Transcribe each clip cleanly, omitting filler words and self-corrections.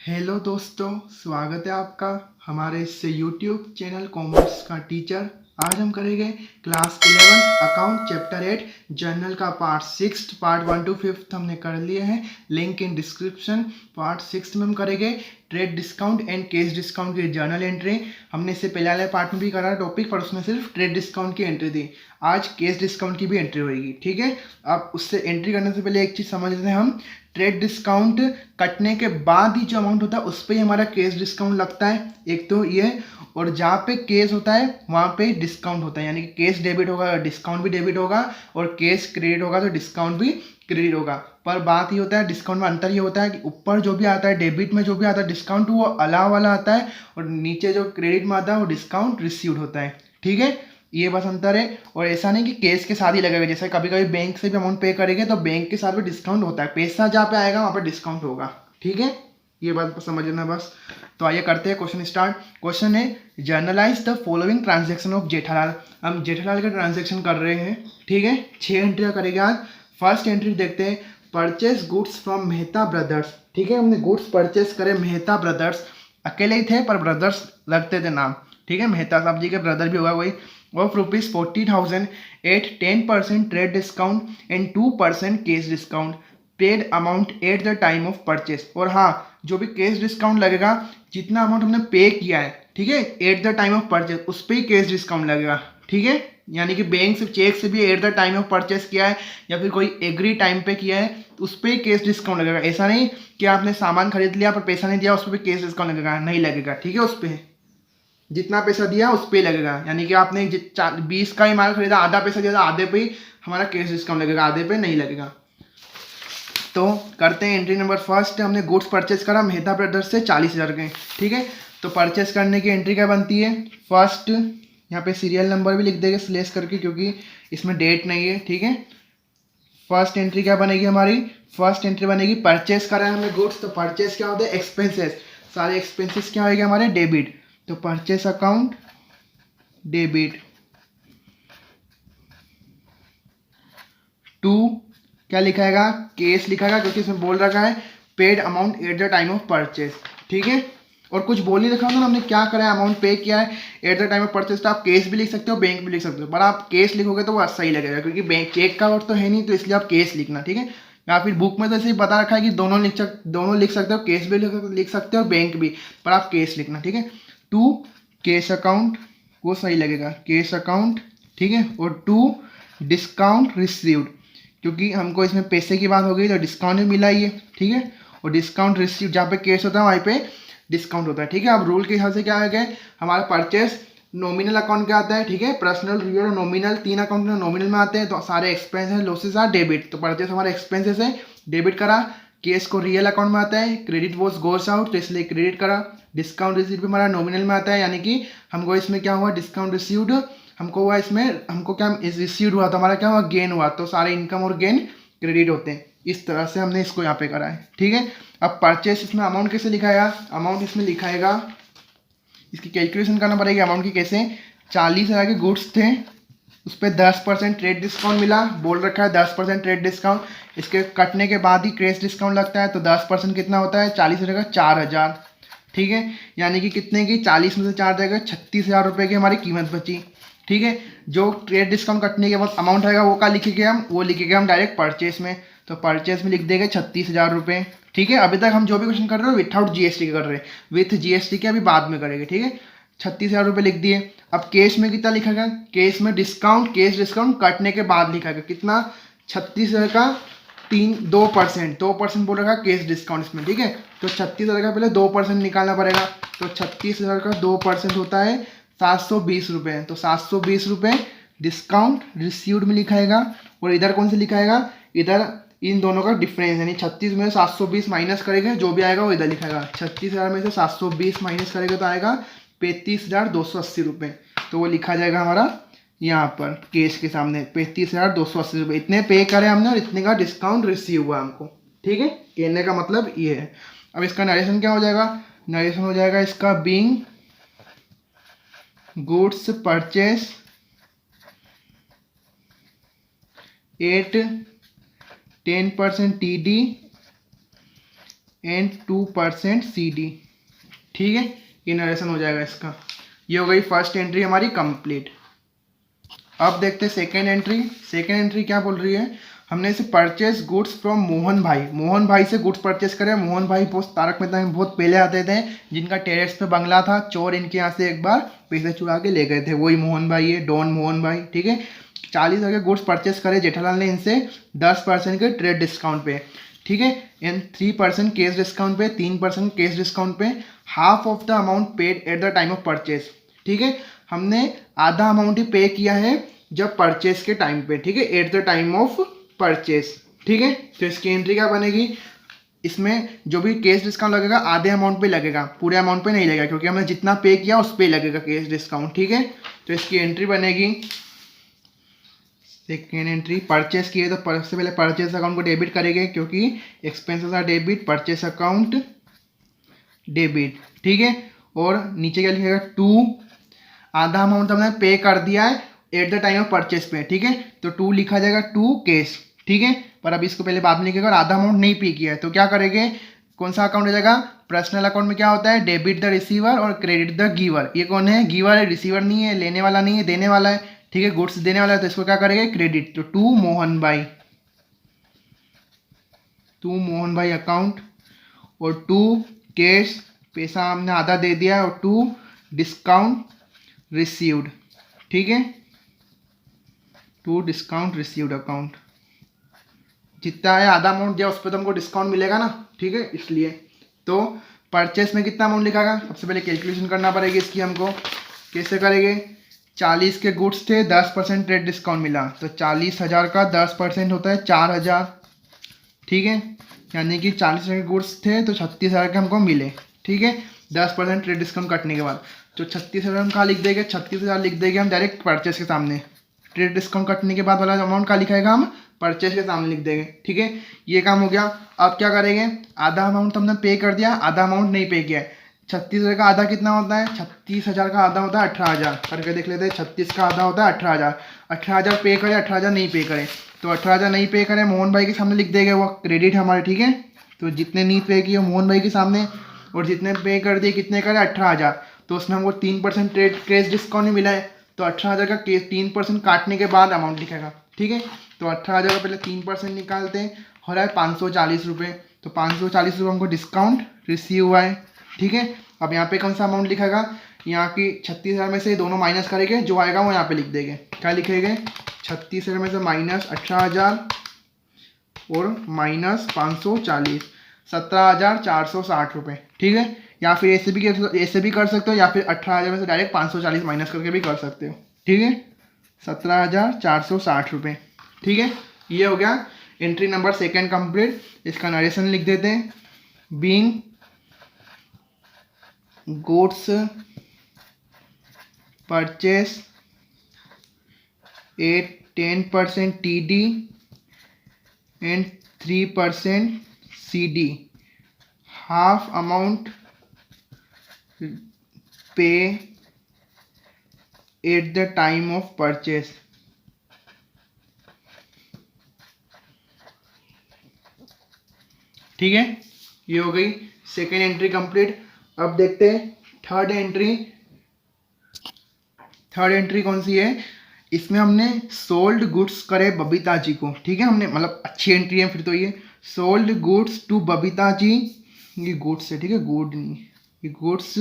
Hello दोस्तों, स्वागत है आपका हमारे इस यूट्यूब चैनल कॉमर्स का टीचर। आज हम करेंगे क्लास 11 अकाउंट चैप्टर 8 जर्नल का पार्ट 6। पार्ट 1 to 5 हमने कर लिए हैं, लिंक इन डिस्क्रिप्शन। पार्ट 6 में हम करेंगे trade discount and case discount की जर्नल एंट्री। हमने इससे पहले वाले पार्ट में भी करा टॉपिक, पर उसमें सिर्फ ट्रेड डिस्काउंट की एंट्री थी। आज केस डिस्काउंट की भी एंट्री होगी, ठीक है। अब उससे एंट्री करने से पहले एक चीज़ समझ लेते हैं हम। ट्रेड डिस्काउंट कटने के बाद ही जो अमाउंट होता है उस पर ही हमारा केस डिस्काउंट लगता है, एक तो ये। और जहाँ पे केस होता है वहाँ पे डिस्काउंट होता है, यानी कि केस डेबिट होगा डिस्काउंट भी डेबिट होगा, और केस क्रेडिट होगा तो डिस्काउंट भी क्रेडिट होगा। पर बात ये होता है, डिस्काउंट में अंतर ये होता है कि ऊपर जो भी आता है डेबिट में जो भी आता है डिस्काउंट वो अलाव वाला आता है, और नीचे जो क्रेडिट में आता है वो डिस्काउंट रिसीव्ड होता है, ठीक है। ये बस अंतर है। और ऐसा नहीं कि केस के साथ ही लगेगा, जैसे कभी कभी बैंक से भी अमाउंट पे करेंगे तो बैंक के साथ भी डिस्काउंट होता है, पैसा जहाँ पे आएगा वहाँ पे डिस्काउंट होगा, ठीक है। ये बात समझ लेना बस। तो आइए करते हैं क्वेश्चन स्टार्ट। क्वेश्चन है, generalized the following transaction of Jethalal. हम जेठालाल का ट्रांजेक्शन कर रहे हैं, ठीक है। 6 एंट्री करेंगे आज। फर्स्ट एंट्री देखते हैं, purchase goods from Mehta brothers, ठीक है। हमने गुड्स परचेज करे मेहता ब्रदर्स, अकेले ही थे पर ब्रदर्स लगते थे नाम, ठीक है। मेहता साहब जी के ब्रदर भी होगा कोई। Of rupees 40,000 at 10% trade discount and 2% cash discount, paid amount at the time of purchase. और हाँ, जो भी केस डिस्काउंट लगेगा, जितना अमाउंट हमने पे किया है, ठीक है, eight the time of purchase उस पर ही केस डिस्काउंट लगेगा, ठीक है। यानी कि बैंक से चेक से भी eight the time of purchase किया है या फिर कोई एग्री टाइम पे किया है तो उस पर ही केस डिस्काउंट लगेगा। ऐसा नहीं कि आपने सामान खरीद लिया पर पैसा नहीं दिया उस पर भी केस डिस्काउंट लगेगा, नहीं लगेगा, ठीक है। उस पर जितना पैसा दिया उस पे लगेगा, यानी कि आपने 20 का ही माल खरीदा, आधा पैसा दिया था, आधे पे ही हमारा कैश डिस्काउंट लगेगा, आधे पे नहीं लगेगा। तो करते हैं एंट्री नंबर फर्स्ट। हमने गुड्स परचेज करा मेहता ब्रदर्स से 40,000 के, ठीक है। तो परचेज करने की एंट्री क्या बनती है, फर्स्ट यहाँ पे सीरियल नंबर भी लिख देंगे स्लेश करके, क्योंकि इसमें डेट नहीं है, ठीक है। फर्स्ट एंट्री क्या बनेगी हमारी, फर्स्ट एंट्री बनेगी परचेज करा है हमने गुड्स, तो परचेज क्या होता है, एक्सपेंसेस। सारे एक्सपेंसेस क्या होगा हमारे, डेबिट। तो परचेस अकाउंट डेबिट टू क्या लिखाएगा, केस लिखाएगा, क्योंकि इसमें बोल रखा है paid amount at the time of purchase, ठीक है। और कुछ बोल नहीं रखा था ना, हमने क्या करा है, अमाउंट पे किया है eight the time of purchase. तो आप केस भी लिख सकते हो, बैंक भी लिख सकते हो, पर आप केस लिखोगे तो वो सही लगेगा, क्योंकि बैंक चेक का वर्ड तो है नहीं, तो इसलिए आप केस लिखना, ठीक है। या फिर बुक में तो ऐसे ही बता रखा है कि दोनों लिख सकते हो, केस भी लिख सकते हो बैंक भी, पर आप केस लिखना, ठीक है। टू केस अकाउंट, वो सही लगेगा, केस अकाउंट, ठीक है। और टू डिस्काउंट रिसीव्ड, क्योंकि हमको इसमें पैसे की बात हो गई तो डिस्काउंट भी मिला ही है, ठीक है। और डिस्काउंट रिसीव, जहाँ पे केस होता है वहीं पे डिस्काउंट होता है, ठीक है। अब रूल के हिसाब से क्या है, हमारा परचेस नॉमिनल अकाउंट क्या आता है, ठीक है। पर्सनल, रियल और नॉमिनल, तीन अकाउंट में नॉमिनल में आते हैं, तो सारे एक्सपेंस है, लॉसेस आर डेबिट। तो परचेस हमारे एक्सपेंसेस है, डेबिट करा। केस को रियल अकाउंट में आता है, क्रेडिट वॉज गोस आउट, तो इसलिए क्रेडिट करा। डिस्काउंट रिसीव भी हमारा नॉमिनल में आता है, यानी कि हमको इसमें क्या हुआ, डिस्काउंट रिसीव्ड हमको हुआ, इसमें हमको क्या रिसीव्ड हुआ तो हमारा क्या हुआ, गेन हुआ। तो सारे इनकम और गेन क्रेडिट होते हैं। इस तरह से हमने इसको यहाँ पे करा है, ठीक है। अब परचेस इसमें अमाउंट कैसे लिखाएगा, अमाउंट इसमें लिखाएगा, इसकी कैलकुलेशन करना पड़ेगी अमाउंट की कैसे। 40,000 के गुड्स थे, उस पर 10% ट्रेड डिस्काउंट मिला, बोल रखा है 10% ट्रेड डिस्काउंट। इसके कटने के बाद ही क्रेस डिस्काउंट लगता है, तो 10% कितना होता है, 40,000 का 4,000, ठीक है। यानी कि कितने की, 40 में से 4 जाएगा, 36,000 रुपये की हमारी कीमत बची, ठीक है। जो ट्रेड डिस्काउंट कटने के बाद अमाउंट आएगा वो क्या लिखेंगे हम, वो लिखेंगे हम डायरेक्ट परचेस में। तो परचेस में लिख देंगे 36,000 रुपये, ठीक है। अभी तक हम जो भी क्वेश्चन कर रहे हो विदाउट जीएसटी कर रहे हैं, विथ जीएसटी के अभी बाद में करेंगे, ठीक है। 36,000 रुपये लिख दिए। अब केस में कितना लिखेगा, केस में डिस्काउंट, केस डिस्काउंट कटने के बाद लिखेगा कितना, 36,000 का 2% बोल रखा केस डिस्काउंट इसमें, ठीक है। तो 36,000 का पहले 2% निकालना पड़ेगा, तो 36,000 का 2% होता है 720 रुपये। तो 720 रुपये डिस्काउंट रिसीव्ड में लिखाएगा। और इधर कौन से लिखाएगा, इधर इन दोनों का डिफरेंस, यानी 36 में 720 माइनस करेंगे, जो भी आएगा वो इधर लिखाएगा। 36,000 में से 720 माइनस करेगा तो आएगा 35,280 रुपये। तो वो लिखा जाएगा हमारा यहाँ पर केस के सामने 35,280 रुपये। इतने पे करे हमने और इतने का डिस्काउंट रिसीव हुआ हमको, ठीक है। कहने का मतलब ये है। अब इसका नरेशन क्या हो जाएगा, नरेशन हो जाएगा इसका being goods purchase at 10% TD and 2% CD। ठीक है, ये नरेशन हो जाएगा इसका। ये हो गई फर्स्ट एंट्री हमारी कंप्लीट। अब देखते हैं सेकेंड एंट्री। सेकेंड एंट्री क्या बोल रही है, हमने इसे परचेस गुड्स फ्रॉम मोहन भाई। मोहन भाई से गुड्स परचेस करे। मोहन भाई बहुत तारक मेहता में बहुत पहले आते थे, जिनका टेरेस पे बंगला था, चोर इनके यहाँ से एक बार पैसे चुरा के ले गए थे, वही मोहन भाई है, डॉन मोहन भाई। ठीक है, 40,000 के गुड्स परचेस करे जेठालाल ने इनसे 10% के ट्रेड डिस्काउंट पे। ठीक है, एंड 3% कैश डिस्काउंट पे, 3% कैश डिस्काउंट पे, half of the amount paid eight the time of purchase. ठीक है, हमने आधा अमाउंट ही पे किया है जब परचेस के टाइम पे। ठीक है, eight the time of purchase. ठीक है, तो इसकी एंट्री क्या बनेगी, इसमें जो भी कैश डिस्काउंट लगेगा आधे अमाउंट पे लगेगा, पूरे अमाउंट पे नहीं लगेगा, क्योंकि हमने जितना पे किया उस पे लगेगा कैश डिस्काउंट। ठीक है, तो इसकी एंट्री बनेगी, सेकेंड एंट्री परचेस किए तो सबसे पहले परचेस अकाउंट को डेबिट करेंगे, क्योंकि expenses are debit, purchase account debit. ठीक है, और नीचे क्या लिखेगा, 2 आधा अमाउंट हमने पे कर दिया है eight the time of purchase पे। ठीक है, तो 2 लिखा जाएगा, 2 कैश। ठीक है, पर अब इसको पहले बाद में लिखेगा, और आधा अमाउंट नहीं पे किया है तो क्या करेंगे, कौन सा अकाउंट हो जाएगा, पर्सनल अकाउंट में क्या होता है, डेबिट द रिसीवर और क्रेडिट द गिवर। ये कौन है, गिवर है, रिसीवर नहीं है, लेने वाला नहीं है, देने वाला है। ठीक है, गुड्स देने वाला है, तो इसको क्या करेंगे, क्रेडिट। तो 2 मोहन भाई, 2 मोहन भाई अकाउंट, और 2 कैश, पैसा हमने आधा दे दिया है, और 2 डिस्काउंट रिसीव्ड। ठीक है, 2 डिस्काउंट रिसीव्ड अकाउंट, जितना है आधा अमाउंट दिया उस पर तो हमको डिस्काउंट मिलेगा ना। ठीक है, इसलिए तो परचेस में कितना अमाउंट लिखागा, सबसे पहले कैलकुलेशन करना पड़ेगी इसकी हमको। कैसे करेंगे, 40 के गुड्स थे, 10% ट्रेड डिस्काउंट मिला, तो 40,000 का 10% होता है 4,000। ठीक है, यानी कि 40,000 के गुड्स थे तो 36,000 के हमको मिले। ठीक है, 10% ट्रेड डिस्काउंट कटने के बाद तो 36,000 हम कहाँ लिख देंगे, 36,000 लिख देंगे हम डायरेक्ट परचेस के सामने। ट्रेड डिस्काउंट कटने के बाद वाला अमाउंट कहाँ लिखाएगा, हम परचेस के सामने लिख देंगे। ठीक है, ये काम हो गया। अब क्या करेंगे, आधा अमाउंट हमने पे कर दिया, आधा अमाउंट नहीं पे किया है। 36,000 का आधा कितना होता है, 36,000 का आधा होता है 18,000। करके देख लेते हैं, 36 का आधा होता है 18,000। 18,000 पे करें, 18,000 नहीं पे करें, तो 18,000 नहीं पे करें, मोहन भाई के सामने लिख देंगे, वो क्रेडिट हमारे। ठीक है, तो जितने नहीं पे किए मोहन भाई के सामने, और जितने पे कर दिए कितने करें, 18,000। तो उसमें हमको 3% ट्रेड कैश डिस्काउंट मिला है, तो 18,000 का 3% काटने के बाद अमाउंट लिखेगा। ठीक है, तो 18,000 का पहले 3% निकालते हैं, हो रहा है 540 रुपये। तो 540 रुपये हमको डिस्काउंट रिसीव हुआ है। ठीक है, अब यहाँ पे कौन सा अमाउंट लिखेगा, यहाँ की 36,000 में से दोनों माइनस करेंगे, जो आएगा वो यहाँ पे लिख देंगे। क्या लिखेंगे, 36,000 में से माइनस 18,000 और माइनस 540, 17,460 रुपये। ठीक है, या फिर ऐसे भी कर सकते हो, या फिर 18,000 में से डायरेक्ट 540 माइनस करके भी कर सकते हो। ठीक है, 17,460 रुपये। ठीक है, ये हो गया एंट्री नंबर सेकेंड कंप्लीट। इसका नरेशन लिख देते हैं, being goods purchase at 10% TD and 3% CD, half amount pay at the time of purchase. ठीक है, ये हो गई सेकेंड एंट्री कंप्लीट। अब देखते हैं थर्ड एंट्री। थर्ड एंट्री कौन सी है, इसमें हमने सोल्ड गुड्स करे बबीता जी को। ठीक है, हमने मतलब अच्छी एंट्री है फिर तो। ये sold goods to Babita ji, ये गुड्स है। ठीक है, गुड नहीं, ये goods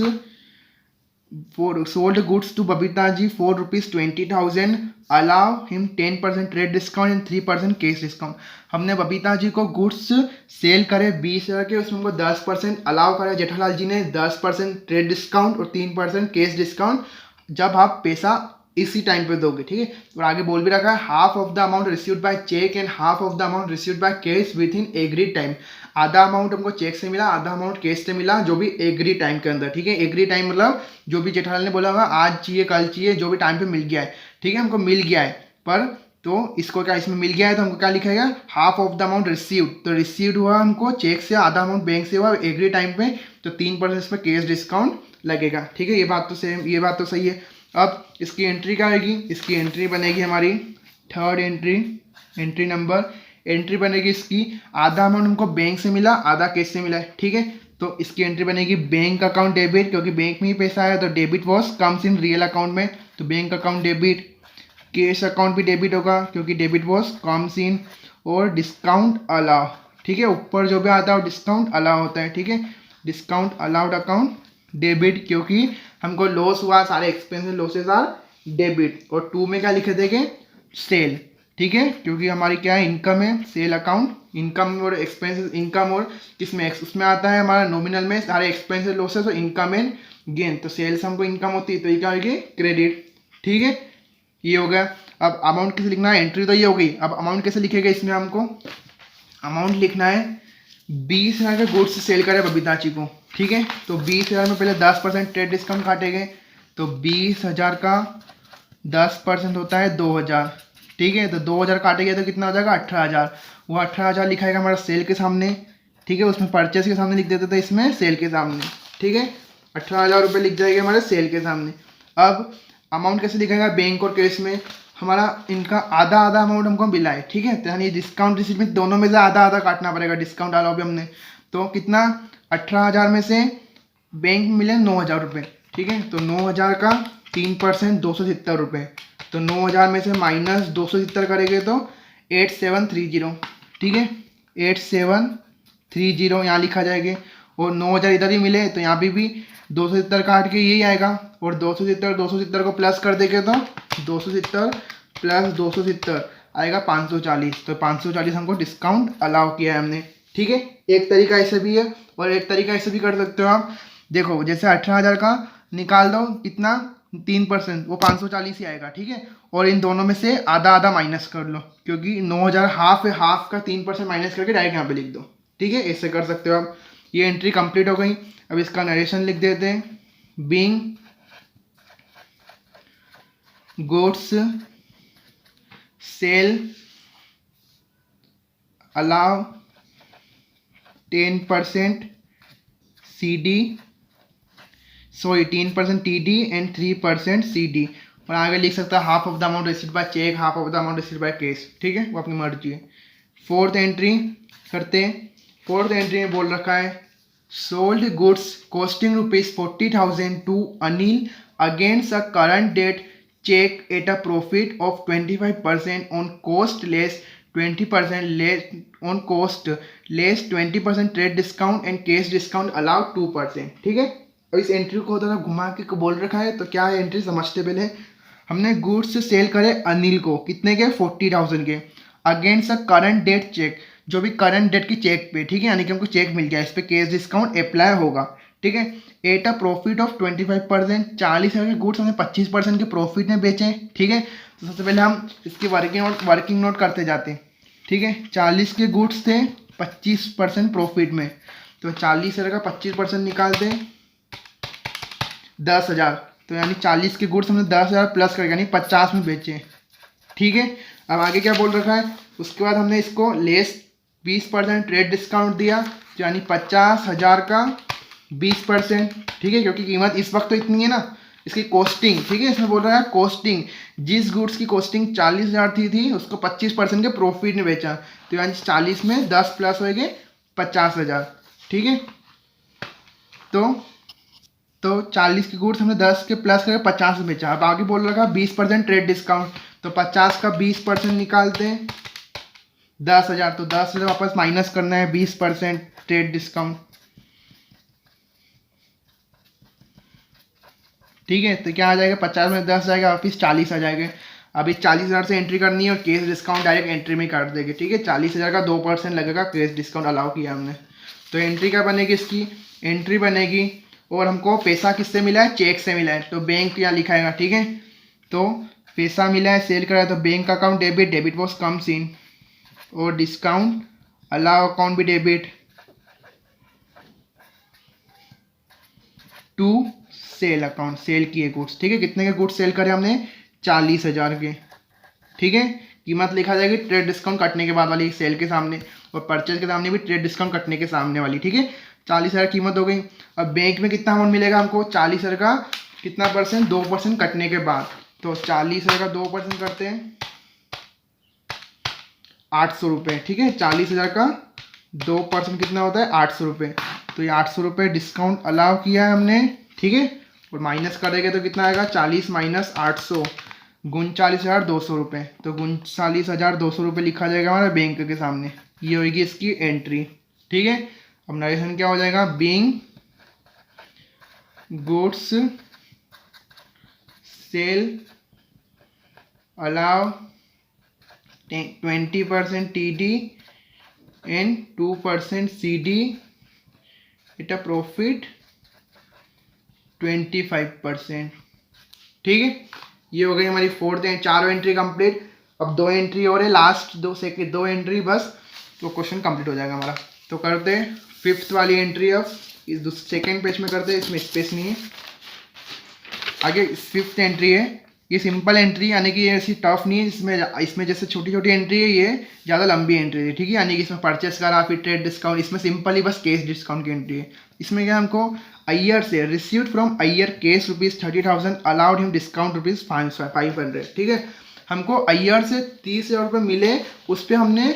sold goods to Babita ji for ₹20,000, allow him 10% trade discount and 3% cash discount. हमने बबीता जी को गुड्स सेल करे 20,000 के, उसमें हमको 10% अलाउ करे जेठालाल जी ने, 10% ट्रेड डिस्काउंट और 3% कैश डिस्काउंट, जब आप पैसा इसी टाइम पे दोगे। ठीक है, और आगे बोल भी रखा है, half of the amount received by cheque and half of the amount received by cash within agreed time. आधा अमाउंट हमको चेक से मिला, आधा अमाउंट कैश से मिला, जो भी एग्री टाइम के अंदर। ठीक है, एग्री टाइम मतलब जो भी जेठालाल ने बोला होगा आज चाहिए कल चाहिए, जो भी टाइम पे मिल गया है। ठीक है, हमको मिल गया है, पर तो इसको क्या इसमें मिल गया है तो हमको क्या लिखेगा, half of the amount received. तो रिसीव्ड हुआ हमको चेक से, आधा अमाउंट बैंक से हुआ एग्री टाइम पे, तो 3% इसमें कैश डिस्काउंट लगेगा। ठीक है, ये बात तो सेम, ये बात तो सही है। अब इसकी एंट्री क्या आएगी, इसकी एंट्री बनेगी हमारी third entry, entry number entry बनेगी इसकी, आधा अमाउंट हमको बैंक से मिला, आधा कैश से मिला है, ठीक है। तो इसकी एंट्री बनेगी बैंक अकाउंट डेबिट, क्योंकि बैंक में ही पैसा है तो debit was comes in real account में, तो bank account debit. Cash account भी डेबिट होगा क्योंकि डेबिट वॉज कम्स इन। और डिस्काउंट अलाउ, ठीक है, ऊपर जो भी आता है वो डिस्काउंट अलाउ होता है, ठीक है। डिस्काउंट अलाउड अकाउंट डेबिट, क्योंकि हमको लॉस हुआ, सारे एक्सपेंसेस लॉसेस आर डेबिट। और 2 में क्या लिखे देंगे, सेल, ठीक है, क्योंकि हमारी क्या है, इनकम है, सेल अकाउंट। इनकम और एक्सपेंसेस, इनकम और किसमें, उसमें आता है हमारा नॉमिनल में सारे एक्सपेंसेस लॉसेस और इनकम एंड गेन। तो सेल से हमको इनकम होती है तो ये क्या होगी, क्रेडिट, ठीक है। ये हो गया। अब अमाउंट कैसे लिखना है, एंट्री तो ये हो गई। अब अमाउंट कैसे लिखेगा, इसमें हमको अमाउंट लिखना है 20,000 के गुड्स सेल करे बबीता को, ठीक है। तो 20,000 में पहले 10% ट्रेड डिस्काउंट काटेंगे, तो 20,000 का 10% होता है 2,000, ठीक है। तो 2,000 काटेंगे तो कितना हो जाएगा, 18,000। वो 18,000 लिखा है हमारा सेल के सामने, ठीक है, उसमें परचेस के सामने लिख देते थे, इसमें सेल के सामने, ठीक है। 18,000 रुपये लिख जाएंगे हमारे सेल के सामने। अब अमाउंट कैसे लिखेगा, बैंक और कैश में हमारा इनका आधा आधा अमाउंट हमको मिला है, ठीक है। तो यानी डिस्काउंट रिसीट में दोनों में से आधा आधा काटना पड़ेगा, डिस्काउंट डाला भी हमने। तो कितना, 18,000 में से बैंक में मिले 9,000 रुपये, ठीक है। तो 9,000 का 3% 270 रुपये, तो 9,000 में से माइनस 270 करेंगे तो 8730, ठीक है। 8730 यहाँ लिखा जाएगा। और 9,000 इधर ही मिले तो यहाँ भी 270 काट के यही आएगा। और 270 को प्लस कर देंगे तो 270 प्लस 270 आएगा 540। तो 540 हमको डिस्काउंट अलाउ किया है हमने, ठीक है। एक तरीका ऐसे भी है और एक तरीका ऐसे भी कर सकते हो आप। देखो जैसे 18,000 का निकाल दो, कितना, 3%, वो 540 ही आएगा, ठीक है। और इन दोनों में से आधा आधा माइनस कर लो, क्योंकि 9,000 हाफ है, हाफ का 3% माइनस करके डायरेक्ट यहाँ पे लिख दो, ठीक है। ऐसे कर सकते हो आप। ये एंट्री कंप्लीट हो गई। अब इसका नरेशन लिख देते हैं, being goods sale allow 10% CD, sorry 10% TD and 3% CD। और आगे लिख सकता है half of the amount received by cheque, half of the amount received by cash, ठीक है, वो अपनी मर्जी है। फोर्थ एंट्री करते हैं। फोर्थ एंट्री में बोल रखा है, sold goods costing ₹40,000 to Anil against a current date cheque at a profit of 25% on cost less 20% less on cost less 20% trade discount and cash discount allowed 2%, ठीक है। और इस एंट्री को थोड़ा घुमा के बोल रखा है, तो क्या है एंट्री समझते पहले। हमने गुड्स सेल करे अनिल को, कितने के, 40,000 के, against a current date cheque, जो भी करंट डेट की चेक पे, ठीक है, यानी कि हमको चेक मिल गया, इस पर कैश डिस्काउंट अप्लाई होगा, ठीक है। एट अ प्रॉफिट ऑफ 25%, 40,000 के गुड्स हमने 25% के प्रॉफिट में बेचे, ठीक है। तो सबसे पहले हम इसकी वर्किंग नोट करते जाते हैं, ठीक है। 40 के गुड्स थे 25% प्रॉफिट में, तो 40,000 का 25% निकालते 10,000, तो यानी 40 के गुड्स हमने 10,000 प्लस करके यानी 50 में बेचे, ठीक है। अब आगे क्या बोल रखा है, उसके बाद हमने इसको लेस 20% ट्रेड डिस्काउंट दिया, यानी 50,000 का 20%, ठीक है, क्योंकि कीमत इस वक्त तो इतनी है ना। इसकी कॉस्टिंग, ठीक है, इसमें बोल रहा है कॉस्टिंग, जिस गुड्स की कॉस्टिंग 40,000 थी उसको 25% के प्रॉफिट में बेचा, तो यानी 40 में 10 प्लस हो गए 50,000, ठीक है। तो 40 के गुड्स हमने 10 के प्लस करके 50 में बेचा। अब आगे बोल रखा 20% ट्रेड डिस्काउंट, तो 50 का 20% निकालते हैं 10,000, तो 10,000 वापस माइनस करना है 20% ट्रेड डिस्काउंट, ठीक है। तो क्या आ जाएगा, 50 में 10 जाएगा, वापिस 40 आ जाएगा। अब इस 40,000 से एंट्री करनी है और कैश डिस्काउंट डायरेक्ट एंट्री में काट देंगे, ठीक है। 40,000 का 2% लगेगा, कैश डिस्काउंट अलाउ किया हमने। तो एंट्री क्या बनेगी, इसकी एंट्री बनेगी, और हमको पैसा किससे मिला है, चेक से मिला है, तो बैंक यहाँ लिखाएगा, ठीक है। तो पैसा मिला है, सेल करा है, तो bank account debit, debit was comes in, और डिस्काउंट अलाउ अकाउंट भी debit to sale account, sale किए गुड्स, ठीक है। कितने के गुड्स सेल करे हमने, 40,000 के, ठीक है। कीमत लिखा जाएगी ट्रेड डिस्काउंट कटने के बाद वाली सेल के सामने, और परचेज के सामने भी ट्रेड डिस्काउंट कटने के सामने वाली, ठीक है। 40,000 कीमत हो गई। अब बैंक में कितना अमाउंट मिलेगा हमको, 40,000 का कितना परसेंट, 2% कटने के बाद, तो 40,000 का 2% करते हैं 800 रुपये, ठीक है। 40,000 का 2% कितना होता है 800 रुपये, तो ये 800 रुपये डिस्काउंट अलाउ किया है हमने, ठीक है। और माइनस करेंगे तो कितना आएगा 40 माइनस 800 39,200 रुपये, तो 39,200 रुपये लिखा जाएगा हमारा बैंक के सामने। ये होगी इसकी एंट्री, ठीक है। अब नरेशन क्या हो जाएगा, being goods sale allow 20% TD and 2% CD it a profit 25%, ठीक है। ये हो गई हमारी फोर्थ एंड 4 एंट्री कंप्लीट। अब 2 एंट्री और है, लास्ट 2 एंट्री बस, तो क्वेश्चन कंप्लीट हो जाएगा हमारा। तो करते हैं 5th वाली एंट्री। अब इस सेकेंड पेज में करते हैं, इसमें स्पेस नहीं है। आगे 5th एंट्री है, ये सिंपल एंट्री, यानी कि ये ऐसी टफ नहीं है। इसमें जैसे छोटी छोटी एंट्री है, ये ज़्यादा लंबी एंट्री है, ठीक है। यानी कि इसमें परचेस करा फिर ट्रेड डिस्काउंट, इसमें सिंपल ही बस कैश डिस्काउंट की एंट्री है। इसमें क्या हमको अय्यर से received from Iyer cash ₹30,000 allowed him discount ₹500, ठीक है। हमको अय्यर से 30,000 रुपये मिले, उस पर हमने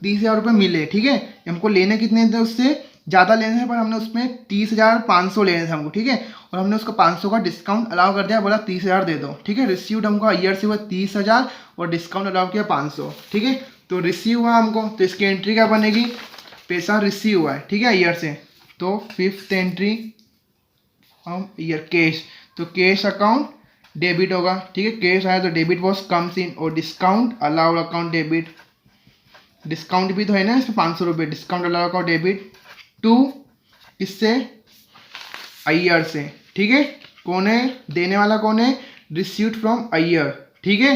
30,000 रुपये मिले, ठीक है। हमको लेने कितने थे, उससे ज़्यादा लेने थे, पर हमने उसमें 30,500 लेने थे हमको, ठीक है। और हमने उसको 500 का डिस्काउंट अलाउ कर दिया, बोला 30,000 दे दो, ठीक है। रिसीव्ड हमको अय्यर से हुआ 30,000 और डिस्काउंट अलाउ किया 500, ठीक है। तो रिसीव हुआ हमको, तो इसकी एंट्री क्या बनेगी, पैसा रिसीव हुआ है, ठीक है, अय्यर से। तो 5th एंट्री हम अय्यर कैश, तो कैश अकाउंट डेबिट होगा, ठीक है। कैश आया तो डेबिट वॉज कम्स इन, और discount allowed account debit, discount भी तो है ना इसमें 500 रुपये, discount allowed account debit to इससे अय्यर से, ठीक है। कौन है देने वाला, कौन है, रिसीव्ड फ्रॉम अय्यर, ठीक है।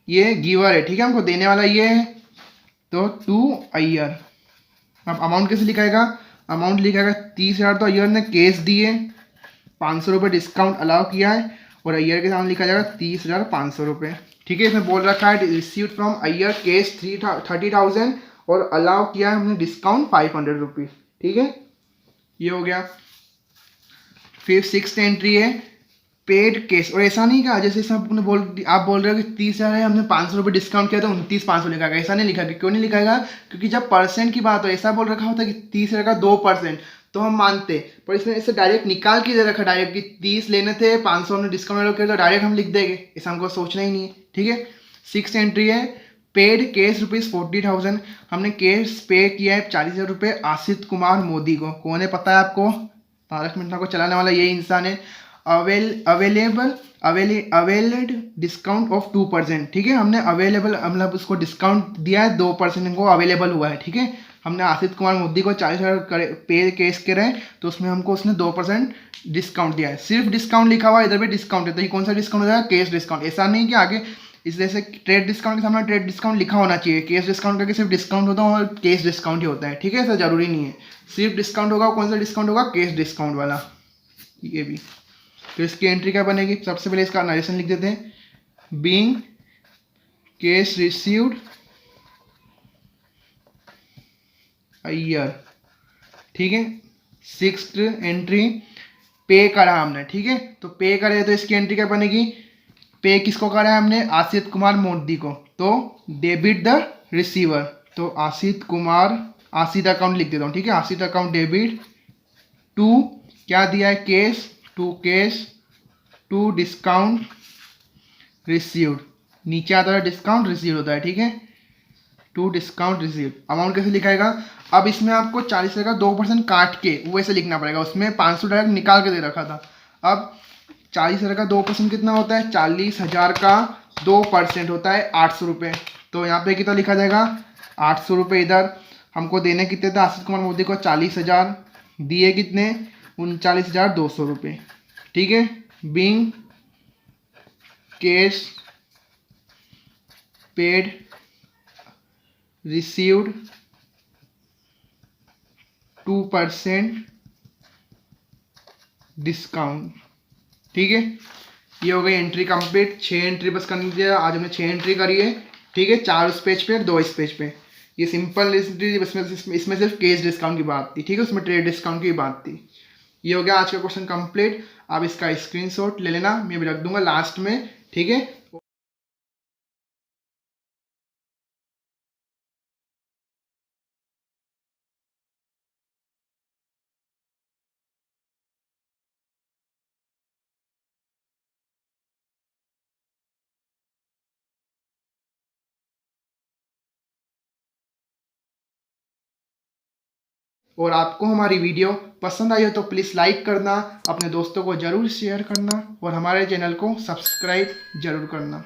ये गिवर है, ठीक है, हमको देने वाला ये है, तो टू अय्यर। अब अमाउंट कैसे लिखाएगा, अमाउंट लिखाएगा 30,000 तो अय्यर ने कैश दिए, 500 रुपये डिस्काउंट अलाउ किया है, और अय्यर के सामने लिखा जाएगा 30,500 रुपये, ठीक है। इसमें बोल रखा है रिसीव्ड फ्रॉम अय्यर कैश 30,000 और अलाउ किया है हमने डिस्काउंट 500 रुपीज़, ठीक है। ये हो गया। फिर 6th एंट्री है पेड कैश, और ऐसा नहीं कहा जैसे आप बोल रहे हो कि 30,000 है, हमने 500 रुपये डिस्काउंट किया तो 29,500 लिखा गया, ऐसा नहीं लिखा गया। क्यों नहीं लिखाएगा, क्योंकि जब परसेंट की बात हो, ऐसा बोल रखा होता है कि 30,000 का 2%, तो हम मानते, पर इसमें ऐसे डायरेक्ट निकाल के दे रखा, डायरेक्ट कि 30 लेने थे, 500 हमने डिस्काउंट किया, तो डायरेक्ट हम लिख देंगे, ऐसा हमको सोचना ही नहीं है, ठीक है। 6th एंट्री है पेड कैश ₹40,000, हमने कैश पे किया है 40,000 रुपये आसित कुमार मोदी को। कौन है पता है आपको, तारक मेहता को चलाने वाला यही इंसान है। अवेलेड डिस्काउंट ऑफ 2%, ठीक है। हमने अवेलेबल मतलब उसको डिस्काउंट दिया है, 2% को अवेलेबल हुआ है, ठीक है। हमने आसित कुमार मोदी को 40,000 पे केस करे हैं, तो उसमें हमको उसने 2% डिस्काउंट दिया है। सिर्फ डिस्काउंट लिखा हुआ है, इधर भी डिस्काउंट है, तो ये कौन सा डिस्काउंट हो जाएगा, कैश डिस्काउंट। ऐसा नहीं कि आगे इस जैसे ट्रेड डिस्काउंट के सामने ट्रेड डिस्काउंट लिखा होना चाहिए, केस डिस्काउंट करके सिर्फ डिस्काउंट होता है और केस डिस्काउंट ही होता है, ठीक है। ऐसा जरूरी नहीं है, सिर्फ डिस्काउंट होगा, कौन सा डिस्काउंट होगा, केस डिस्काउंट वाला, ये भी। तो इसकी एंट्री क्या बनेगी, सबसे पहले इसका नरेशन लिख देते हैं, बीइंग कैश रिसीव्ड अय्यर, ठीक है। 6th एंट्री पे करा हमने, ठीक है। तो पे करे तो इसकी एंट्री क्या बनेगी, पे किसको करा है हमने, आसित कुमार मोदी को, तो डेबिट द रिसीवर, तो आसित कुमार, आसित अकाउंट लिख देता हूँ, ठीक है। आसित अकाउंट डेबिट टू क्या दिया है, cash, to cash to discount received, नीचे आता है डिस्काउंट रिसीव्ड होता है, ठीक है। टू डिस्काउंट रिसीव्ड अमाउंट कैसे लिखाएगा, अब इसमें आपको 40,000 का 2% काट के वो ऐसे लिखना पड़ेगा, उसमें 500 डायरेक्ट निकाल के दे रखा था। अब 40,000 का 2% कितना होता है, 40,000 का 2% होता है 800 रुपये, तो यहाँ पे कितना लिखा जाएगा 800 रुपये। इधर हमको देने कितने थे आशीष कुमार मोदी को 40,000, दिए कितने 39,200 रुपये, ठीक है। Being cash paid received 2% discount, ठीक है। ये हो गई एंट्री कंप्लीट। 6 एंट्री बस करनी थी, आज हमने 6 एंट्री करी है, ठीक है। 4 उस पेज पे, 2 इस पेज पे। ये सिंपल इसमें सिर्फ केस डिस्काउंट की बात थी, ठीक है, उसमें ट्रेड डिस्काउंट की बात थी। ये हो गया आज का क्वेश्चन कंप्लीट। आप इसका स्क्रीनशॉट ले लेना, मैं भी रख दूंगा लास्ट में, ठीक है। और आपको हमारी वीडियो पसंद आई हो तो प्लीज़ लाइक करना, अपने दोस्तों को ज़रूर शेयर करना और हमारे चैनल को सब्सक्राइब ज़रूर करना।